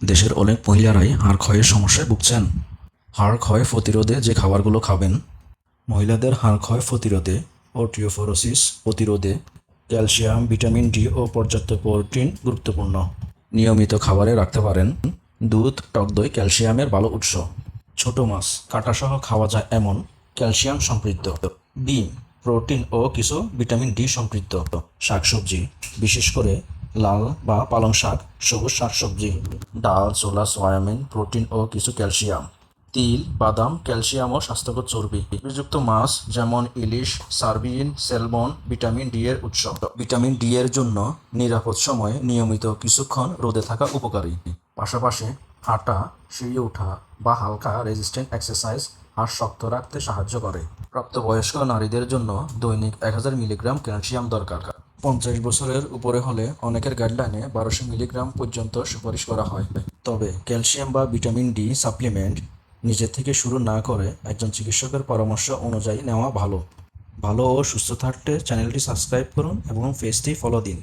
দেশের অনেক মহিলারাই হাড় ক্ষয়ের সমস্যায় ভুগছেন। হাড় ক্ষয় প্রতিরোধে যে খাবারগুলো খাবেন। মহিলাদের হাড় ক্ষয় প্রতিরোধে, অস্টিওপোরোসিস প্রতিরোধে ক্যালসিয়াম, ভিটামিন ডি ও পর্যাপ্ত প্রোটিন গুরুত্বপূর্ণ। নিয়মিত খাবারে রাখতে পারেন দুধ, টক দই ক্যালসিয়ামের ভালো উৎস। ছোট মাছ কাঁটাসহ খাওয়া যায় এমন ক্যালসিয়াম সমৃদ্ধ। ডিম প্রোটিন ও কিছু ভিটামিন ডি সমৃদ্ধ। শাকসবজি বিশেষ করে লাল বা পালং শাক, সবুজ শাকসবজি, ডাল, ছোলা, সয়াবিন প্রোটিন ও কিছু ক্যালসিয়াম। তিল, বাদাম ক্যালসিয়াম ও স্বাস্থ্যকর চর্বি। চর্বিযুক্ত মাছ যেমন ইলিশ, সার্ডিন, স্যালমন ভিটামিন ডি এর উৎস। ভিটামিন ডি এর জন্য নিরাপদ সময়ে নিয়মিত কিছুক্ষণ রোদে থাকা উপকারী। পাশাপাশি হাঁটা, সিঁড়ি ওঠা বা হালকা রেজিস্ট্যান্ট এক্সারসাইজ হাড় শক্ত রাখতে সাহায্য করে। প্রাপ্তবয়স্ক নারীদের জন্য দৈনিক 1000 মিলিগ্রাম ক্যালসিয়াম দরকার। 50 বছরের উপরে হলে অনেকের গাইডলাইনে 1200 মিলিগ্রাম পর্যন্ত সুপারিশ করা হয়। তবে ক্যালসিয়াম বা ভিটামিন ডি সাপ্লিমেন্ট নিজে থেকে শুরু না করে একজন চিকিৎসকের পরামর্শ অনুযায়ী নেওয়া ভালো। ভালো ও সুস্থ থাকতে চ্যানেলটি সাবস্ক্রাইব করুন এবং পেজটি ফলো দিন।